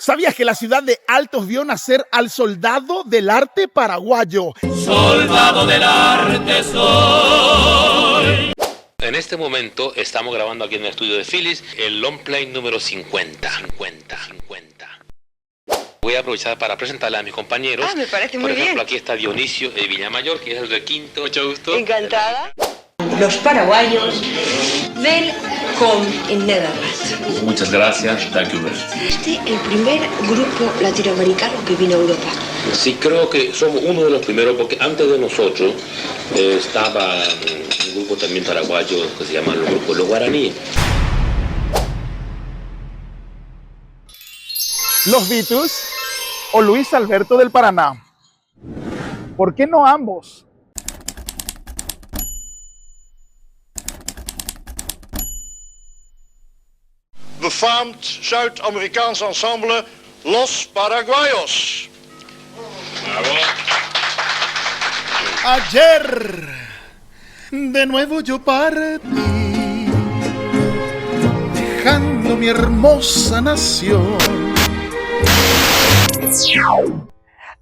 ¿Sabías que la ciudad de Altos vio nacer al soldado del arte paraguayo? Soldado del arte soy. En este momento estamos grabando aquí en el estudio de Philips el long play número 50. Voy a aprovechar para presentarle a mis compañeros. Me parece muy bien. Por ejemplo, aquí está Dionisio de Villamayor, que es el requinto. Mucho gusto. Encantada. Los paraguayos Welcome in Netherlands. Muchas gracias. Thank you very much. Este el primer grupo latinoamericano que vino a Europa. Sí, creo que somos uno de los primeros, porque antes de nosotros estaba un grupo también paraguayo que se llama el grupo Los Guaraníes. ¿Los Beatles o Luis Alberto del Paraná? ¿Por qué no ambos? Befaamd Zuid-Amerikaans ensemble Los Paraguayos. Ayer, de nuevo yo partí, dejando mi hermosa nación.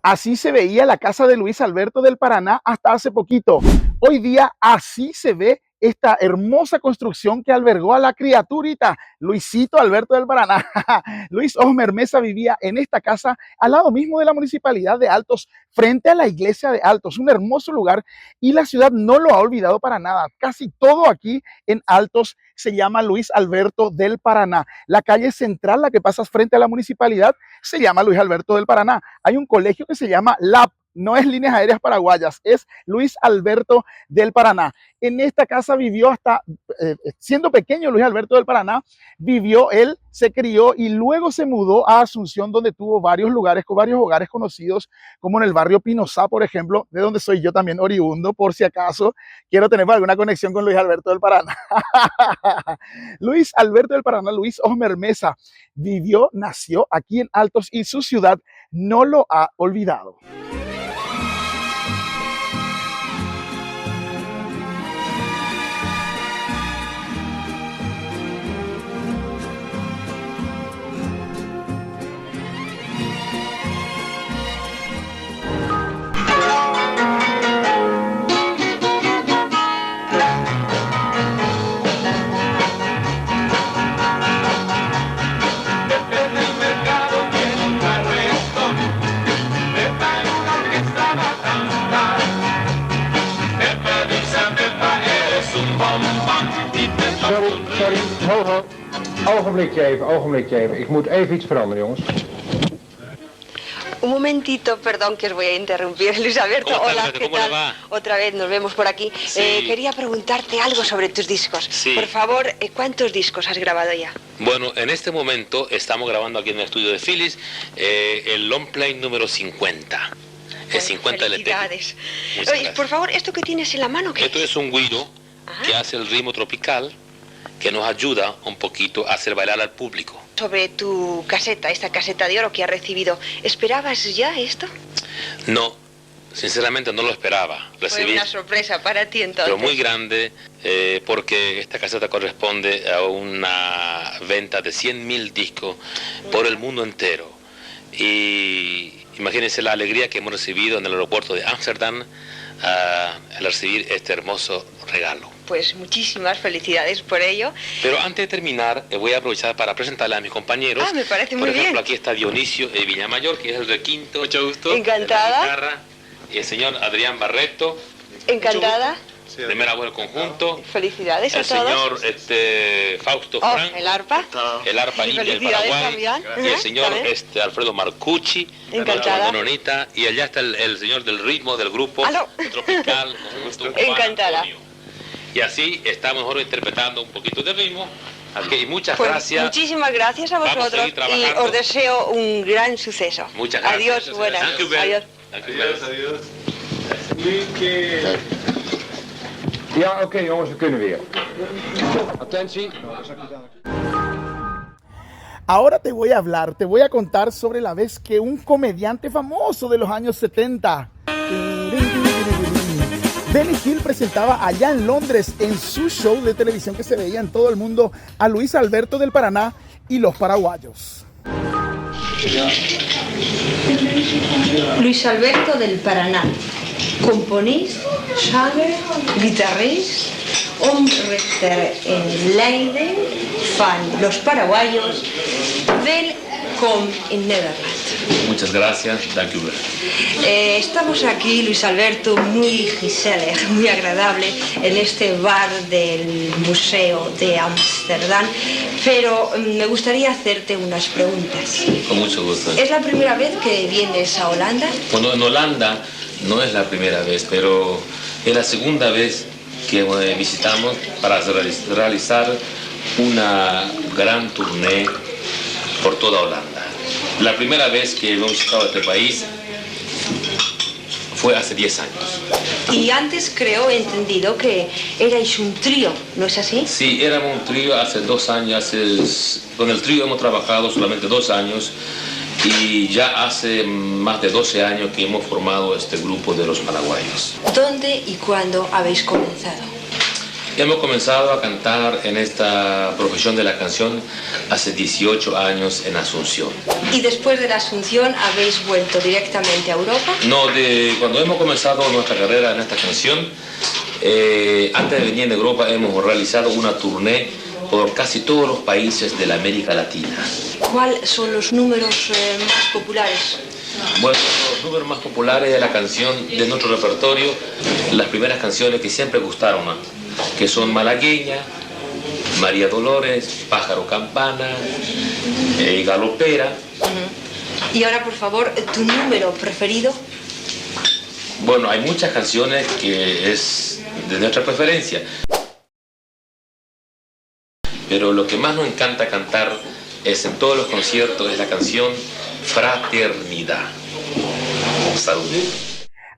Así se veía la casa de Luis Alberto del Paraná hasta hace poquito. Hoy día así se ve esta hermosa construcción que albergó a la criaturita Luisito Alberto del Paraná. Luis Osmer Mesa vivía en esta casa al lado mismo de la municipalidad de Altos, frente a la iglesia de Altos, un hermoso lugar, y la ciudad no lo ha olvidado para nada. Casi todo aquí en Altos se llama Luis Alberto del Paraná. La calle central, la que pasa frente a la municipalidad, se llama Luis Alberto del Paraná. Hay un colegio que se llama LAP, no es Líneas Aéreas Paraguayas, es Luis Alberto del Paraná. En esta casa vivió hasta, siendo pequeño Luis Alberto del Paraná, vivió él, se crió y luego se mudó a Asunción, donde tuvo varios lugares, con varios hogares conocidos, como en el barrio Pinosá, por ejemplo, de donde soy yo también oriundo, por si acaso quiero tener alguna conexión con Luis Alberto del Paraná. Luis Alberto del Paraná, Luis Osmer Mesa, vivió, nació aquí en Altos y su ciudad no lo ha olvidado. Sorry, ogenblikje even. Ik moet even iets veranderen, jongens. Un momentito, perdón que os voy a interrumpir, Luis Alberto. Hola, ¿qué tal? Otra vez nos vemos por aquí. Sí. Quería preguntarte algo sobre tus discos. Sí. Por favor, ¿cuántos discos has grabado ya? Bueno, en este momento estamos grabando aquí en el estudio de Philips el long play número 50. Es 50 LP. Felicidades. Muchas Oye, gracias. por favor, ¿esto que tienes en la mano qué Esto es un güiro que hace el ritmo tropical, que nos ayuda un poquito a hacer bailar al público. Sobre tu caseta, esta caseta de oro que has recibido, ¿esperabas ya esto? No, sinceramente no lo esperaba. Fue Recibí, una sorpresa para ti entonces. pero muy grande, porque esta caseta corresponde a una venta de 100.000 discos por el mundo entero. Y imagínense la alegría que hemos recibido en el aeropuerto de Ámsterdam al recibir este hermoso regalo. Pues muchísimas felicidades por ello. Pero antes de terminar, voy a aprovechar para presentarle a mis compañeros. Me parece muy Por ejemplo, bien. aquí está Dionisio de Villamayor, que es el requinto. Mucho gusto. Encantada. De la guitarra. Y el señor Adrián Barreto. Encantada. Primer abuelo conjunto. Felicidades El a todos. señor Fausto Frank. El arpa. El arpa india del Felicidades Paraguay. también. Y el señor También. Alfredo Marcucci. Encantada. La Nonita. Y allá está el señor del ritmo del grupo. Aló. Tropical. conjunto cubano, Encantada. Antonio. Y así estamos ahora interpretando un poquito de ritmo. Aquí, muchas Pues gracias. muchísimas gracias a Vamos a vosotros seguir y trabajando. os deseo un gran suceso. Muchas gracias. Adiós, buenas. Thank you very- Adiós. Thank you very much. Ja, oké, jongens, we kunnen weer. Attentie. Ahora te voy a hablar, te voy a contar sobre la vez que un comediante famoso de los años 70, Benny Hill, presentaba allá en Londres, en su show de televisión que se veía en todo el mundo, a Luis Alberto del Paraná y los Paraguayos. Luis Alberto del Paraná, componista, zanger, guitarrista, hombre en Leiden, fan los paraguayos, welkom in Nederland. Muchas gracias, dank u wel. Estamos aquí, Luis Alberto, muy gezellig, muy agradable, en este bar del Museo de Ámsterdam, pero me gustaría hacerte unas preguntas. Con mucho gusto. ¿Es la primera vez que vienes a Holanda? Bueno, en Holanda no es la primera vez, pero es la segunda vez que visitamos para realizar una gran tournée por toda Holanda. La primera vez que hemos visitado este país fue hace 10 años. Y antes creo, he entendido que erais un trío, ¿no es así? Sí, éramos un trío hace 2 años. Con el trío hemos trabajado solamente 2 años y ya hace más de 12 años que hemos formado este grupo de los paraguayos. ¿Dónde y cuándo habéis comenzado? Hemos comenzado a cantar en esta profesión de la canción hace 18 años en Asunción. ¿Y después de la Asunción habéis vuelto directamente a Europa? No, cuando hemos comenzado nuestra carrera en esta canción, antes de venir en Europa hemos realizado una tournée por casi todos los países de la América Latina. ¿Cuáles son los números más populares? Bueno, los números más populares de la canción de nuestro repertorio, las primeras canciones que siempre gustaron, ¿no? Que son Malagueña, María Dolores, Pájaro Campana, Galopera. Y ahora, por favor, tu número preferido. Bueno, hay muchas canciones que es de nuestra preferencia, pero lo que más nos encanta cantar es en todos los conciertos es la canción Fraternidad. Salud.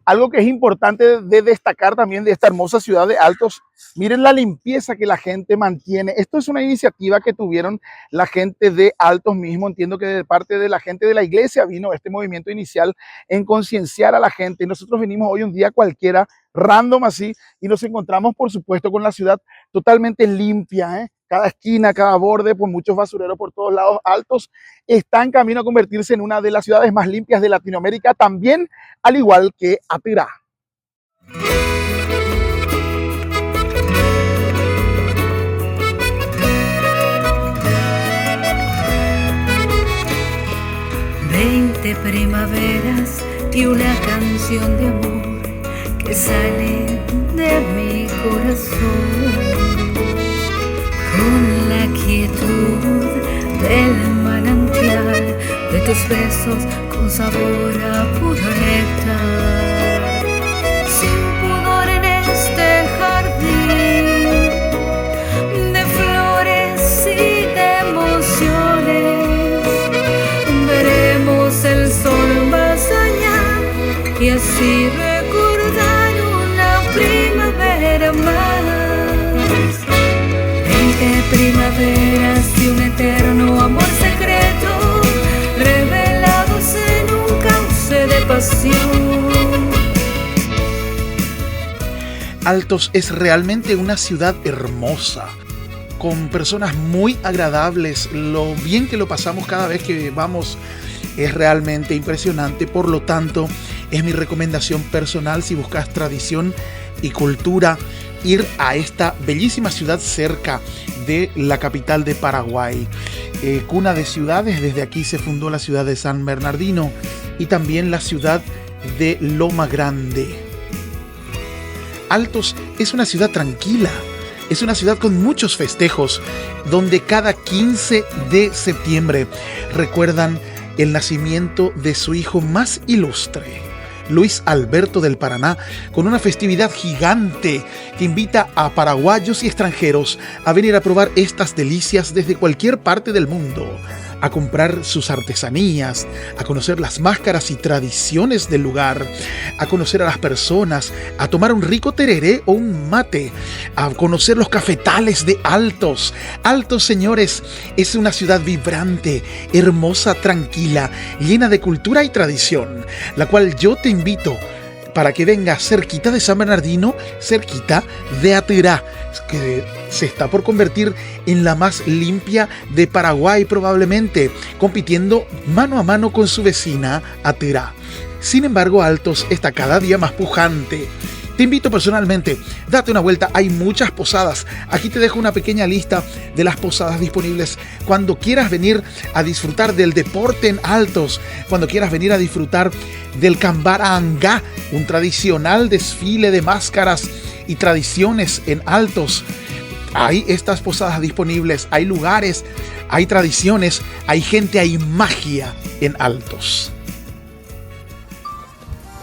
Algo que es importante de destacar también de esta hermosa ciudad de Altos, miren la limpieza que la gente mantiene. Esto es una iniciativa que tuvieron la gente de Altos mismo. Entiendo que de parte de la gente de la iglesia vino este movimiento inicial en concienciar a la gente. Y nosotros venimos hoy un día cualquiera, random así, y nos encontramos, por supuesto, con la ciudad totalmente limpia, ¿eh? Cada esquina, cada borde, pues muchos basureros por todos lados. Altos está en camino a convertirse en una de las ciudades más limpias de Latinoamérica, también al igual que Atirá. Veinte primaveras y una canción de amor que sale de mi corazón. Con la quietud del manantial de tus besos con sabor a puro néctar. Sin pudor en este jardín de flores y de emociones, veremos el sol más allá y así recordar una primavera más. Primaveras y un eterno amor secreto revelados en un cauce de pasión. Altos es realmente una ciudad hermosa, con personas muy agradables. Lo bien que lo pasamos cada vez que vamos es realmente impresionante. Por lo tanto, es mi recomendación personal si buscas tradición y cultura, ir a esta bellísima ciudad cerca de la capital de Paraguay. Cuna de ciudades, desde aquí se fundó la ciudad de San Bernardino y también la ciudad de Loma Grande. Altos es una ciudad tranquila, es una ciudad con muchos festejos, donde cada 15 de septiembre recuerdan el nacimiento de su hijo más ilustre, Luis Alberto del Paraná, con una festividad gigante que invita a paraguayos y extranjeros a venir a probar estas delicias desde cualquier parte del mundo, a comprar sus artesanías, a conocer las máscaras y tradiciones del lugar, a conocer a las personas, a tomar un rico tereré o un mate, a conocer los cafetales de Altos. Altos, señores, es una ciudad vibrante, hermosa, tranquila, llena de cultura y tradición, la cual yo te invito para que venga cerquita de San Bernardino, cerquita de Atirá, que se está por convertir en la más limpia de Paraguay probablemente, compitiendo mano a mano con su vecina Atirá. Sin embargo, Altos está cada día más pujante. Te invito personalmente, date una vuelta, hay muchas posadas. Aquí te dejo una pequeña lista de las posadas disponibles. Cuando quieras venir a disfrutar del deporte en Altos, cuando quieras venir a disfrutar del Cambarangá, un tradicional desfile de máscaras y tradiciones en Altos, hay estas posadas disponibles, hay lugares, hay tradiciones, hay gente, hay magia en Altos.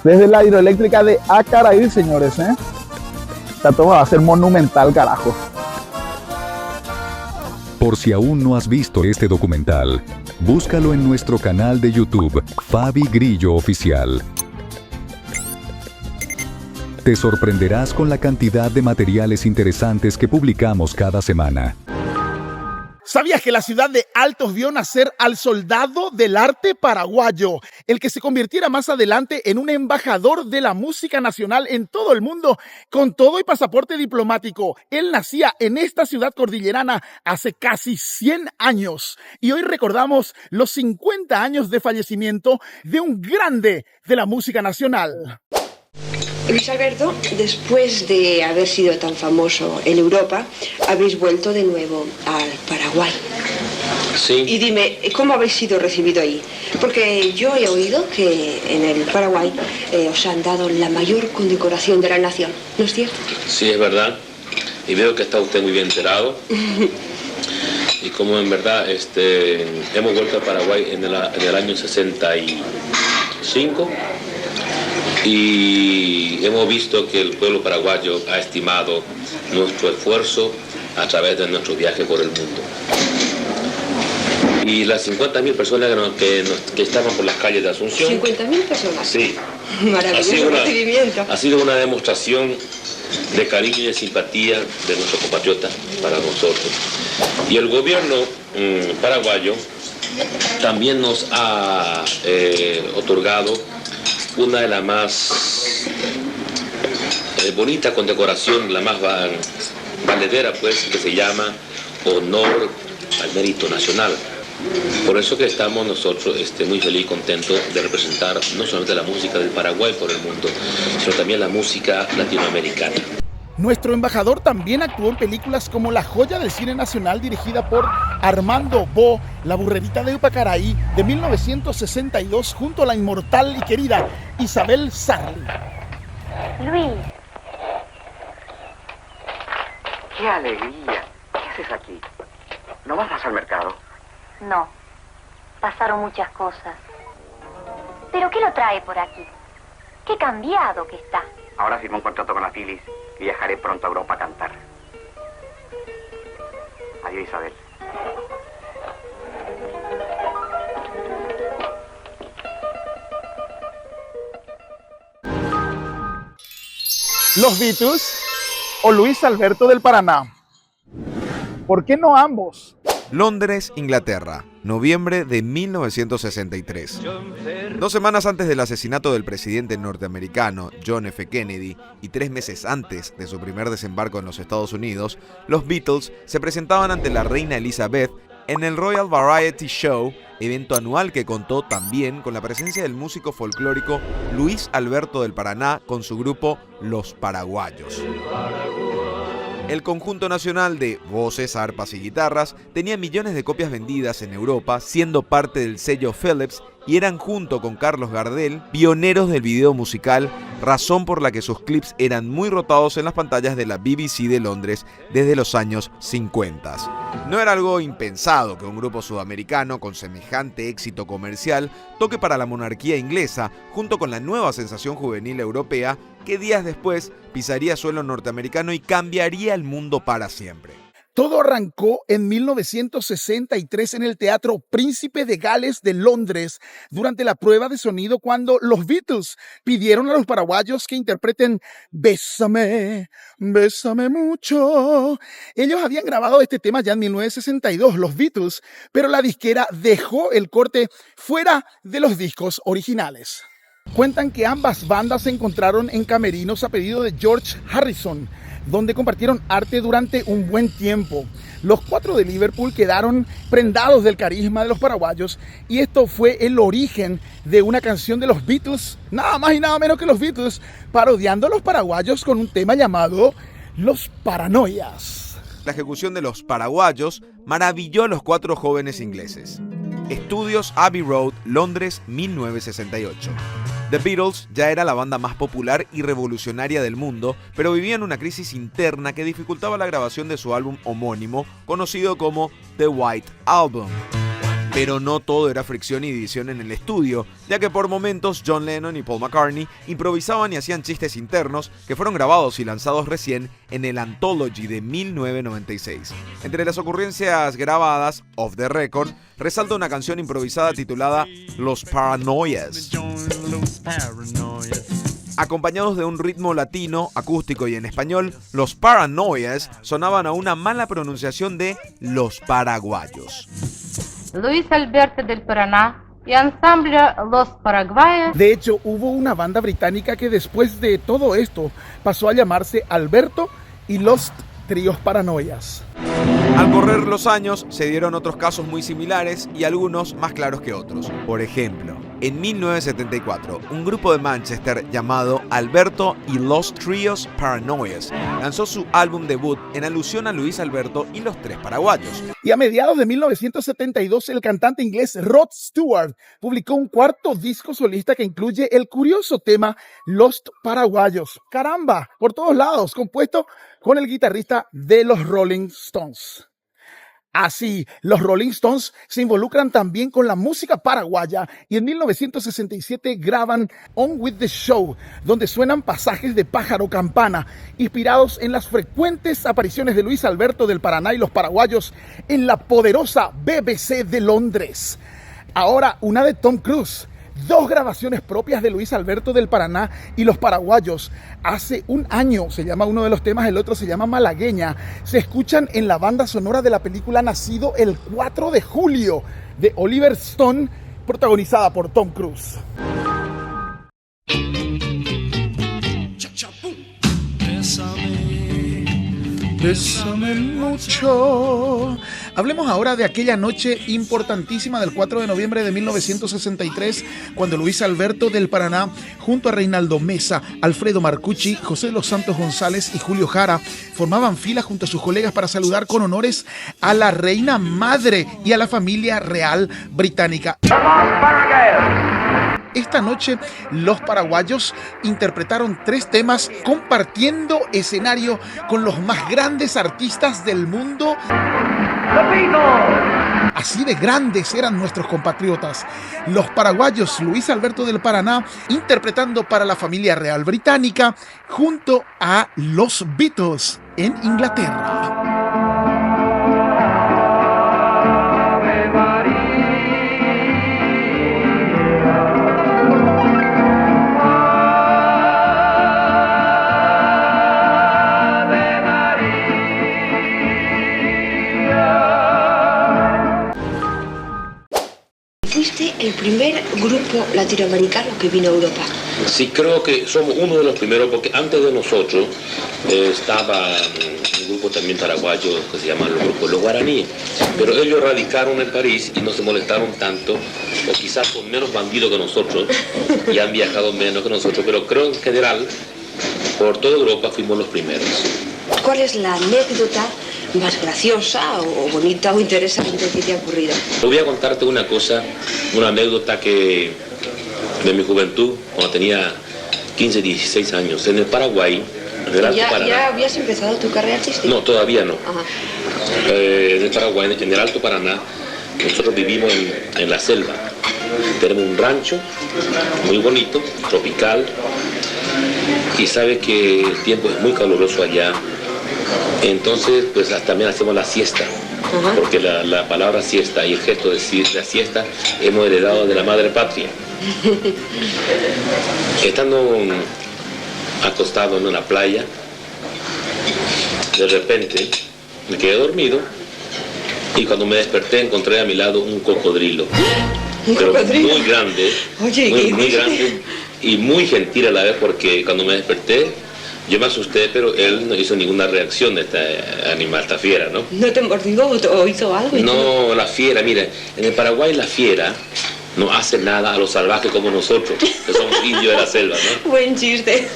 Desde la hidroeléctrica de Acaraí, señores, Esta toma va a ser monumental, carajo. Por si aún no has visto este documental, búscalo en nuestro canal de YouTube, Fabi Grillo Oficial. Te sorprenderás con la cantidad de materiales interesantes que publicamos cada semana. ¿Sabías que la ciudad de Altos vio nacer al soldado del arte paraguayo, el que se convirtiera más adelante en un embajador de la música nacional en todo el mundo, con todo y pasaporte diplomático? Él nacía en esta ciudad cordillerana hace casi 100 años y hoy recordamos los 50 años de fallecimiento de un grande de la música nacional. Luis Alberto, después de haber sido tan famoso en Europa, habéis vuelto de nuevo al Paraguay. Sí. Y dime, ¿cómo habéis sido recibido ahí? Porque yo he oído que en el Paraguay os han dado la mayor condecoración de la nación, ¿no es cierto? Sí, es verdad. Y veo que está usted muy bien enterado. Y como en verdad hemos vuelto a Paraguay en el año 65. Y hemos visto que el pueblo paraguayo ha estimado nuestro esfuerzo a través de nuestro viaje por el mundo. Y las 50.000 personas que estaban por las calles de Asunción... ¿50.000 personas? Sí. Maravilloso recibimiento. Ha sido una demostración de cariño y de simpatía de nuestros compatriotas para nosotros. Y el gobierno paraguayo también nos ha otorgado una de las más bonitas condecoración, la más valedera, pues, que se llama Honor al Mérito Nacional. Por eso que estamos nosotros muy feliz y contentos de representar no solamente la música del Paraguay por el mundo, sino también la música latinoamericana. Nuestro embajador también actuó en películas como La joya del cine nacional, dirigida por Armando Bo, La burrerita de Upacaraí, de 1962, junto a la inmortal y querida Isabel Sarli. Luis. ¡Qué alegría! ¿Qué haces aquí? ¿No vas más al mercado? No. Pasaron muchas cosas. ¿Pero qué lo trae por aquí? ¡Qué cambiado que está! Ahora firmó un contrato con la Philips y viajaré pronto a Europa a cantar. Adiós, Isabel. ¿Los Beatles o Luis Alberto del Paraná? ¿Por qué no ambos? Londres, Inglaterra, noviembre de 1963. 2 semanas antes del asesinato del presidente norteamericano John F. Kennedy y 3 meses antes de su primer desembarco en los Estados Unidos, los Beatles se presentaban ante la reina Elizabeth en el Royal Variety Show, evento anual que contó también con la presencia del músico folclórico Luis Alberto del Paraná con su grupo Los Paraguayos. El conjunto nacional de voces, arpas y guitarras tenía millones de copias vendidas en Europa, siendo parte del sello Philips, y eran, junto con Carlos Gardel, pioneros del video musical, razón por la que sus clips eran muy rotados en las pantallas de la BBC de Londres desde los años 50. No era algo impensado que un grupo sudamericano con semejante éxito comercial toque para la monarquía inglesa, junto con la nueva sensación juvenil europea, que días después pisaría suelo norteamericano y cambiaría el mundo para siempre. Todo arrancó en 1963 en el Teatro Príncipe de Gales de Londres, durante la prueba de sonido, cuando los Beatles pidieron a los paraguayos que interpreten Bésame, bésame mucho. Ellos habían grabado este tema ya en 1962, los Beatles, pero la disquera dejó el corte fuera de los discos originales. Cuentan que ambas bandas se encontraron en camerinos a pedido de George Harrison, donde compartieron arte durante un buen tiempo. Los 4 de Liverpool quedaron prendados del carisma de los paraguayos y esto fue el origen de una canción de los Beatles, nada más y nada menos que los Beatles, parodiando a los paraguayos con un tema llamado Los Paranoias. La ejecución de Los Paraguayos maravilló a los 4 jóvenes ingleses. Estudios Abbey Road, Londres, 1968. The Beatles ya era la banda más popular y revolucionaria del mundo, pero vivían una crisis interna que dificultaba la grabación de su álbum homónimo, conocido como The White Album. Pero no todo era fricción y división en el estudio, ya que por momentos John Lennon y Paul McCartney improvisaban y hacían chistes internos que fueron grabados y lanzados recién en el Anthology de 1996. Entre las ocurrencias grabadas, off the record, resalta una canción improvisada titulada Los Paranoias. Acompañados de un ritmo latino, acústico y en español, Los Paranoias sonaban a una mala pronunciación de Los Paraguayos. Luis Alberto del Paraná y ensamble Los Paraguayos. De hecho, hubo una banda británica que después de todo esto pasó a llamarse Alberto y los Tríos Paranoias. Al correr los años, se dieron otros casos muy similares y algunos más claros que otros. Por ejemplo, en 1974, un grupo de Manchester llamado Alberto y los Tríos Paranoias lanzó su álbum debut en alusión a Luis Alberto y los 3 paraguayos. Y a mediados de 1972, el cantante inglés Rod Stewart publicó un 4º disco solista que incluye el curioso tema Los Paraguayos. ¡Caramba! Por todos lados, compuesto con el guitarrista de los Rolling Stones. Así, los Rolling Stones se involucran también con la música paraguaya y en 1967 graban On With The Show, donde suenan pasajes de Pájaro Campana, inspirados en las frecuentes apariciones de Luis Alberto del Paraná y los paraguayos en la poderosa BBC de Londres. Ahora una de Tom Cruise. 2 grabaciones propias de Luis Alberto del Paraná y los paraguayos. Hace un año se llama uno de los temas, el otro se llama Malagueña. Se escuchan en la banda sonora de la película Nacido el 4 de julio de Oliver Stone, protagonizada por Tom Cruise. Bésame mucho. Hablemos ahora de aquella noche importantísima del 4 de noviembre de 1963, cuando Luis Alberto del Paraná, junto a Reinaldo Mesa, Alfredo Marcucci, José de los Santos González y Julio Jara, formaban fila junto a sus colegas para saludar con honores a la reina madre y a la familia real británica. Esta noche, los paraguayos interpretaron 3 temas compartiendo escenario con los más grandes artistas del mundo. Así de grandes eran nuestros compatriotas. Los paraguayos, Luis Alberto del Paraná, interpretando para la familia real británica junto a los Beatles en Inglaterra. Fuiste el primer grupo latinoamericano que vino a Europa. Sí, creo que somos uno de los primeros, porque antes de nosotros estaba un grupo también paraguayo que se llama el grupo Los Guaraníes, pero ellos radicaron en París y no se molestaron tanto, o quizás con menos bandidos que nosotros, y han viajado menos que nosotros, pero creo en general, por toda Europa fuimos los primeros. ¿Cuál es la anécdota más graciosa o bonita o interesante que te ha ocurrido? Voy a contarte una cosa, una anécdota que de mi juventud, cuando tenía 15, 16 años, en el Paraguay, en el Alto Paraná. ¿Ya habías empezado tu carrera artística? No, todavía no. Ajá. En el Paraguay, en el Alto Paraná, nosotros vivimos en la selva. Tenemos un rancho muy bonito, tropical, y sabes que el tiempo es muy caluroso allá. Entonces, pues también hacemos la siesta, porque la palabra siesta y el gesto de la siesta hemos heredado de la madre patria. Estando acostado en una playa, de repente me quedé dormido y cuando me desperté encontré a mi lado un cocodrilo. ¿Un pero cocodrilo? Muy grande, Oye, muy grande, y muy gentil a la vez, porque cuando me desperté, yo me asusté, pero él no hizo ninguna reacción de este animal, esta fiera, ¿no? ¿No te mordió o hizo algo? No, la fiera, mira, en el Paraguay la fiera no hace nada a los salvajes como nosotros, que somos indios de la selva, ¿no? Buen chiste.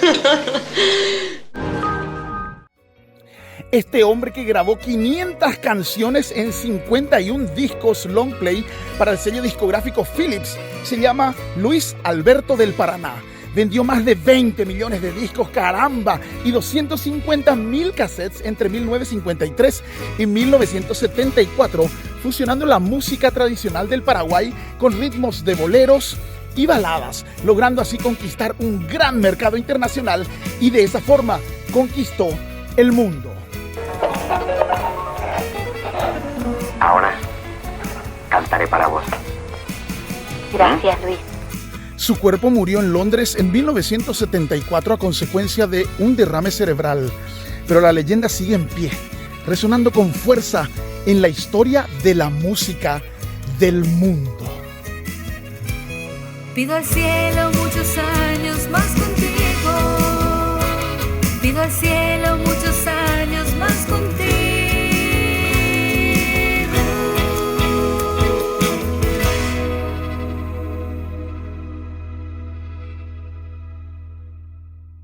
Este hombre que grabó 500 canciones en 51 discos long play para el sello discográfico Philips se llama Luis Alberto del Paraná. Vendió más de 20 millones de discos, caramba, y 250.000 cassettes entre 1953 y 1974, fusionando la música tradicional del Paraguay con ritmos de boleros y baladas, logrando así conquistar un gran mercado internacional y de esa forma conquistó el mundo. Ahora cantaré para vos. Gracias, Luis. Su cuerpo murió en Londres en 1974 a consecuencia de un derrame cerebral, pero la leyenda sigue en pie, resonando con fuerza en la historia de la música del mundo. Pido al cielo muchos años más contigo. Pido al cielo muchos años